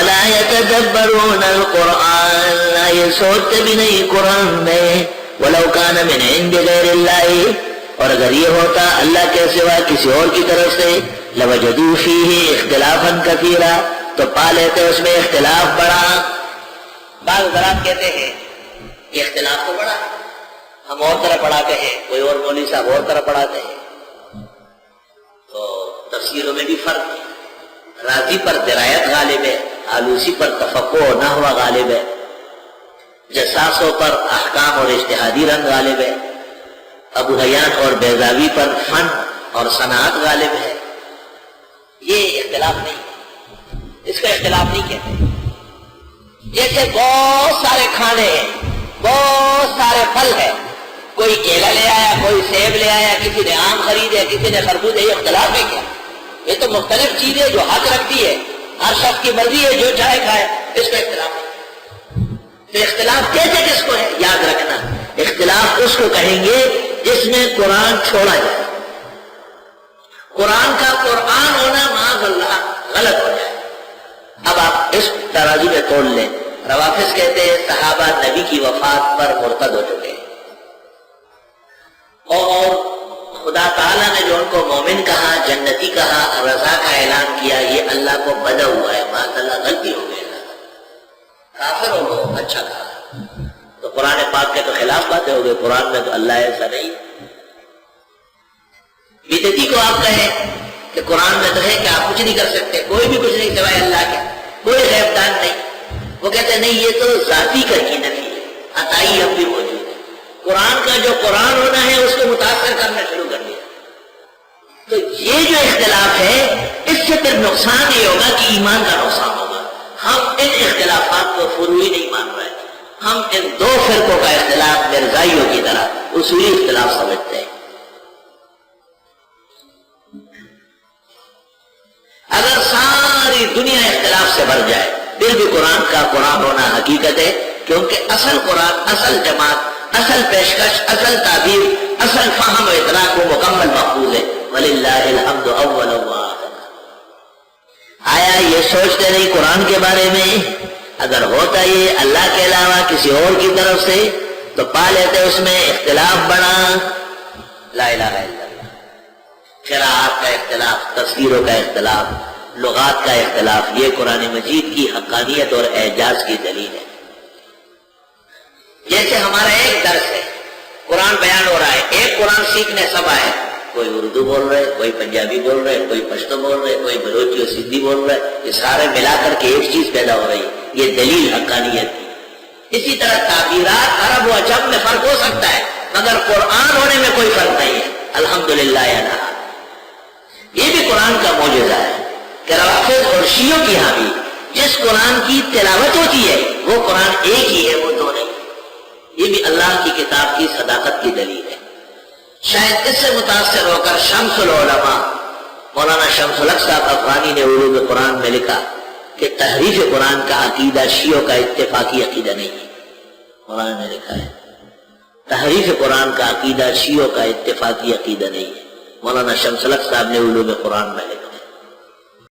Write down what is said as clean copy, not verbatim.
افلا يتدبرون القرآن، یہ سوچتے بھی نہیں قرآن میں. ولو كان من عند غير الله، اور اگر یہ ہوتا اللہ کے سوا کسی اور کی طرف سے، لوجدوا فيه اختلافا كثيرا، تو پا لیتے اس میں اختلاف بڑا. بعض حضرات کہتے ہیں یہ اختلاف تو بڑا ہے، ہم اور طرح پڑھاتے ہیں، کوئی اور مولوی صاحب اور طرح پڑھاتے ہیں، تو تفسیروں میں بھی فرق ہے. راضی پر درایت غالب ہے، آلوسی پر تفقع و نحو غالب ہے، جساسوں پر احکام اور اجتہادی رنگ غالب ہے، ابو حیان اور بیضاوی پر فن اور صنعت غالب ہے. یہ اختلاف نہیں ہے، اس کا اختلاف نہیں کہتے. جیسے بہت سارے کھانے ہیں، بہت سارے پھل ہیں، کوئی کیلا لے آیا، کوئی سیب لے آیا، کسی نے آم خریدے، کسی نے خربوزے. یہ اختلاف ہے کیا؟ یہ تو مختلف چیزیں جو حق رکھتی ہے، ہر شخص کی مرضی ہے جو چاہے کھائے، اس کا اختلاف نہیں. تو اختلاف کہتے کس کو ہے؟ یاد رکھنا، اختلاف اس کو کہیں گے جس میں قرآن چھوڑا جائے، قرآن کا قرآن ہونا معاذ اللہ غلط ہو جائے. اب آپ اس ترازو میں تول لیں. روافظ کہتے ہیں صحابہ نبی کی وفات پر مرتد ہو چکے ہیں، اور خدا تعالیٰ نے جو ان کو مومن کہا، جنتی کہا، رضا کا اعلان کیا، یہ اللہ کو بدا ہوا ہے، معاذ اللہ غلطی ہو گئی، کافر ہو گئے. اچھا کہا، تو قرآن پاک کے تو خلاف باتیں ہو گئی. قرآن میں تو اللہ ایسا نہیں. بدعتی کو آپ کہیں کہ قرآن میں تو ہے کہ آپ کچھ نہیں کر سکتے، کوئی بھی کچھ نہیں سوائے اللہ کے، کوئی غیب دان نہیں. وہ کہتے ہیں نہیں، یہ تو ذاتی کر کی نفی ہے، عطائی اب بھی موجود ہے. قرآن کا جو قرآن ہونا ہے اس کو متاثر کرنا شروع کر دیا. تو یہ جو اختلاف ہے، اس سے پھر نقصان یہ ہوگا کہ ایمان کا نقصان ہوگا. ہم ان اختلافات کو فروعی نہیں مان رہے، ہم ان دو فرقوں کا اختلاف مرزائیوں کی طرح اصولی اختلاف سمجھتے ہیں. اگر ساری دنیا اختلاف سے بھر جائے پھر بھی قرآن کا قرآن ہونا حقیقت ہے، کیونکہ اصل قرآن، اصل جماعت، اصل پیشکش، اصل تعبیر، اصل فہم و ادراک کو مکمل محفوظ ہے. وَلِلَّهِ الْحَمْدُ أَوَّلًا وَآخِرًا. آیا یہ سوچتے نہیں قرآن کے بارے میں؟ اگر ہوتا یہ اللہ کے علاوہ کسی اور کی طرف سے تو پا لیتے اس میں اختلاف بڑا. لا الہ الا اللہ. قراءات کا اختلاف، تفسیروں کا اختلاف، لغات کا اختلاف، یہ قرآن مجید کی حقانیت اور اعجاز کی دلیل ہے. جیسے ہمارا ایک درس ہے، قرآن بیان ہو رہا ہے، ایک قرآن سیکھنے سب آئے، کوئی اردو بول رہے، کوئی پنجابی بول رہے، کوئی پشتو بول رہے، کوئی بلوچی اور سندھی بول رہے، یہ سارے ملا کر کے ایک چیز پیدا ہو رہی ہے. یہ دلیل حقانیت کی. اسی طرح تعبیرات عرب و عجم میں فرق ہو سکتا ہے، مگر قرآن ہونے میں کوئی فرق نہیں ہے. الحمدللہ یا نہ، یہ بھی قرآن کا معجزہ ہے کہ روافظ اور شیعوں کی یہاں بھی جس قرآن کی تلاوت ہوتی ہے وہ قرآن ایک ہی ہے، وہ دو نہیں. یہ بھی اللہ کی کتاب کی صداقت کی دلیل ہے. شاید اس سے متاثر ہو کر شمس العلماء مولانا شمس الحق صاحب افغانی نے علوم قرآن میں لکھا کہ تحریف قرآن کا عقیدہ شیعوں کا اتفاقی عقیدہ نہیں ہے. مولانا نے لکھا ہے تحریف قرآن کا عقیدہ شیعوں کا اتفاقی عقیدہ نہیں ہے. مولانا شمس الحق صاحب نے علوم قرآن میں لکھا.